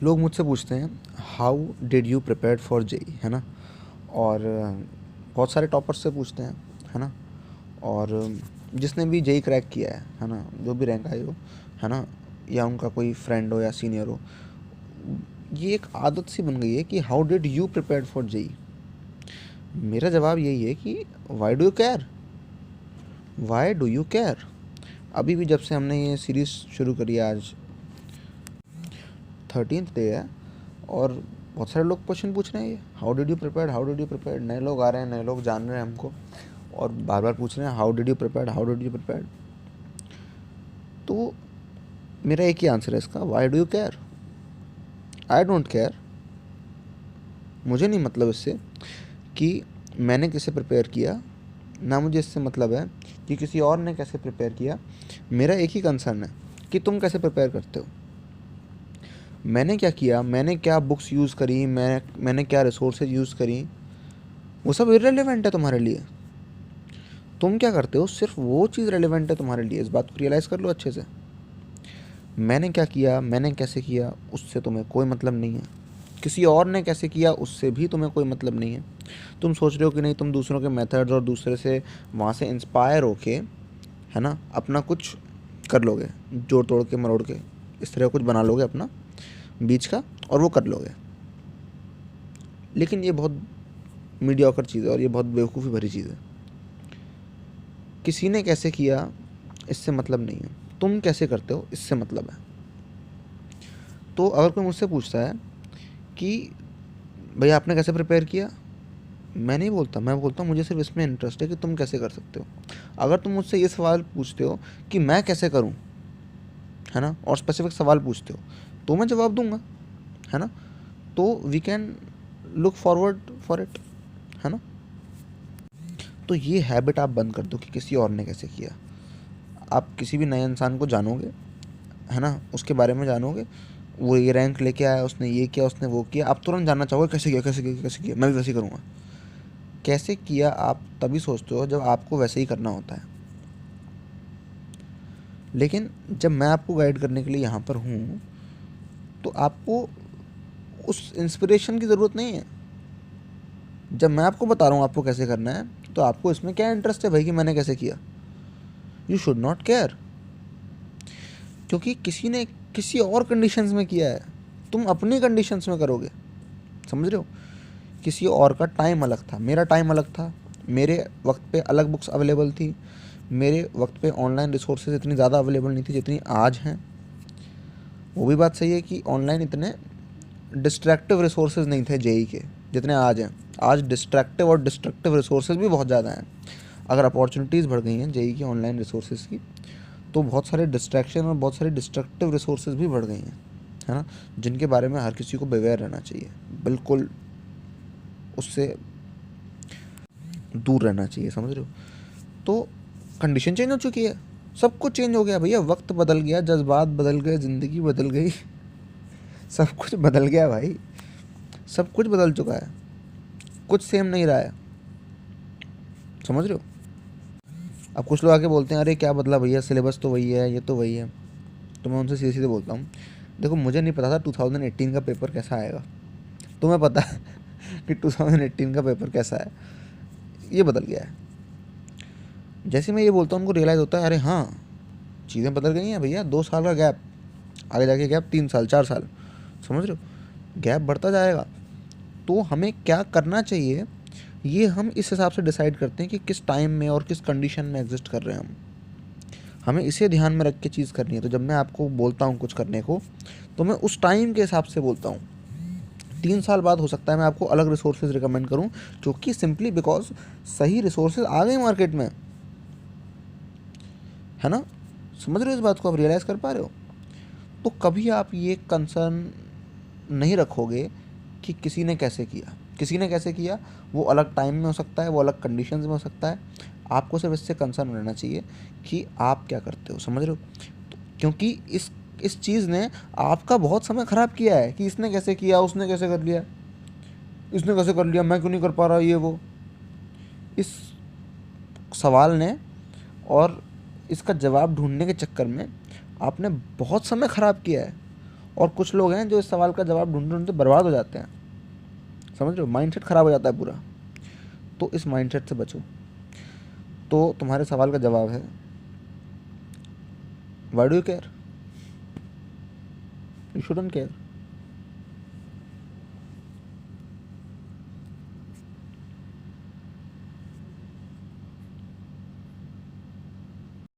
लोग मुझसे पूछते हैं how did you prepare for JEE, है ना। और बहुत सारे टॉपर्स से पूछते हैं, है ना। और जिसने भी जेई क्रैक किया है ना, जो भी रैंक आई हो, है ना, या उनका कोई फ्रेंड हो या सीनियर हो, ये एक आदत सी बन गई है कि how did you prepare for JEE. मेरा जवाब यही है कि why do you care, why do you care. अभी भी जब से हमने ये सीरीज़ शुरू करी है, आज 13th डे है, और बहुत सारे लोग क्वेश्चन पूछ रहे हैं, ये how did you prepare, how did you prepare. नए लोग आ रहे हैं, नए लोग जान रहे हैं हमको, और बार बार पूछ रहे हैं how did you prepare, how did you prepare. तो मेरा एक ही आंसर है इसका, Y do you care. I don't care. मुझे नहीं मतलब इससे कि मैंने कैसे प्रिपेयर किया, ना मुझे इससे मतलब है कि किसी और ने कैसे प्रिपेयर किया। मेरा एक ही कंसर्न है कि तुम कैसे प्रिपेयर करते हो। मैंने क्या किया, मैंने क्या बुक्स यूज़ करी, मैंने क्या रिसोर्सेज यूज़ करी, वो सब इररिलेवेंट है तुम्हारे लिए। तुम क्या करते हो, सिर्फ वो चीज़ रेलिवेंट है तुम्हारे लिए। इस बात को रियलाइज़ कर लो अच्छे से। मैंने क्या किया, मैंने कैसे किया, उससे तुम्हें कोई मतलब नहीं है। किसी और ने कैसे किया, उससे भी तुम्हें कोई मतलब नहीं है। तुम सोच रहे हो कि नहीं, तुम दूसरों के मेथड्स और दूसरे से वहाँ से इंस्पायर होके, है ना, अपना कुछ कर लोगे, जोड़ तोड़ के मरोड़ के इस तरह कुछ बना लोगे अपना बीच का, और वो कर लोगे। लेकिन ये बहुत मीडियोकर चीज़ है, और ये बहुत बेवकूफ़ी भरी चीज़ है। किसी ने कैसे किया इससे मतलब नहीं है, तुम कैसे करते हो इससे मतलब है। तो अगर कोई मुझसे पूछता है कि भैया आपने कैसे प्रिपेयर किया, मैं नहीं बोलता, मैं बोलता हूँ मुझे सिर्फ इसमें इंटरेस्ट है कि तुम कैसे कर सकते हो। अगर तुम मुझसे ये सवाल पूछते हो कि मैं कैसे करूँ, है ना, और स्पेसिफिक सवाल पूछते हो, तो मैं जवाब दूंगा, है ना। तो we can look forward for it, है ना। तो ये हैबिट आप बंद कर दो कि किसी और ने कैसे किया। आप किसी भी नए इंसान को जानोगे, है ना, उसके बारे में जानोगे, वो ये रैंक लेके आया, उसने ये किया, उसने वो किया, आप तुरंत जानना चाहोगे कैसे किया, कैसे किया, कैसे किया, मैं भी वैसे ही करूँगा। कैसे किया आप तभी सोचते हो जब आपको वैसे ही करना होता है। लेकिन जब मैं आपको गाइड करने के लिए यहाँ पर हूँ, तो आपको उस इंस्पिरेशन की ज़रूरत नहीं है। जब मैं आपको बता रहा हूँ आपको कैसे करना है, तो आपको इसमें क्या इंटरेस्ट है भाई कि मैंने कैसे किया। यू शुड नॉट केयर, क्योंकि किसी ने किसी और कंडीशंस में किया है, तुम अपनी कंडीशंस में करोगे। समझ रहे हो। किसी और का टाइम अलग था, मेरा टाइम अलग था। मेरे वक्त पे अलग बुक्स अवेलेबल थी, मेरे वक्त पे ऑनलाइन रिसोर्सेज इतनी ज़्यादा अवेलेबल नहीं थी जितनी आज हैं। वो भी बात सही है कि ऑनलाइन इतने डिस्ट्रैक्टिव रिसोर्सेज नहीं थे जेई के जितने आज हैं। आज डिस्ट्रैक्टिव और डिस्ट्रक्टिव रिसोर्सेज भी बहुत ज़्यादा हैं। अगर अपॉर्चुनिटीज़ बढ़ गई हैं जेई की ऑनलाइन रिसोर्सेज की, तो बहुत सारे डिस्ट्रैक्शन और बहुत सारे डिस्ट्रक्टिव रिसोर्सेज भी बढ़ गई हैं, है ना, जिनके बारे में हर किसी को बेवेयर रहना चाहिए। बिल्कुल उससे दूर रहना चाहिए, समझ रहे हो। तो कंडीशन चेंज हो चुकी है, सब कुछ चेंज हो गया भैया। वक्त बदल गया, जज्बात बदल गए, ज़िंदगी बदल गई, सब कुछ बदल गया भाई। सब कुछ बदल चुका है, कुछ सेम नहीं रहा है। समझ रहे हो। अब कुछ लोग आके बोलते हैं अरे क्या बदला भैया, सिलेबस तो वही है, ये तो वही है। तो मैं उनसे सीधे सीधे बोलता हूँ, देखो मुझे नहीं पता था 2018 का पेपर कैसा आएगा, तुम्हें पता है कि 2018 का पेपर कैसा है। ये बदल गया है। जैसे मैं ये बोलता हूँ उनको रियलाइज़ होता है, अरे हाँ चीज़ें बदल गई हैं भैया। 2 साल का गैप, आगे जाके गैप 3 साल 4 साल, समझ रहे हो, गैप बढ़ता जाएगा। तो हमें क्या करना चाहिए, ये हम इस हिसाब से डिसाइड करते हैं कि किस टाइम में और किस कंडीशन में एग्जिस्ट कर रहे हैं हम। हमें इसे ध्यान में रख के चीज़ करनी है। तो जब मैं आपको बोलता हूँ कुछ करने को, तो मैं उस टाइम के हिसाब से बोलता हूँ। 3 साल बाद हो सकता है मैं आपको अलग रिसोर्सेज रिकमेंड करूँ, क्योंकि सिंपली बिकॉज सही रिसोर्सेज आ गए मार्केट में, है ना। समझ रहे हो इस बात को, आप रियलाइज़ कर पा रहे हो। तो कभी आप ये कंसर्न नहीं रखोगे कि किसी ने कैसे किया। किसी ने कैसे किया वो अलग टाइम में हो सकता है, वो अलग कंडीशंस में हो सकता है। आपको सिर्फ इससे कंसर्न रहना चाहिए कि आप क्या करते हो, समझ रहे हो। क्योंकि इस चीज़ ने आपका बहुत समय ख़राब किया है कि इसने कैसे किया, उसने कैसे कर लिया, इसने कैसे कर लिया, मैं क्यों नहीं कर पा रहा, ये वो। इस सवाल ने और इसका जवाब ढूंढने के चक्कर में आपने बहुत समय ख़राब किया है। और कुछ लोग हैं जो इस सवाल का जवाब ढूंढते ढूंढते बर्बाद हो जाते हैं, समझ रहे हो, माइंडसेट ख़राब हो जाता है पूरा। तो इस माइंडसेट से बचो। तो तुम्हारे सवाल का जवाब है, why do you care, you shouldn't care.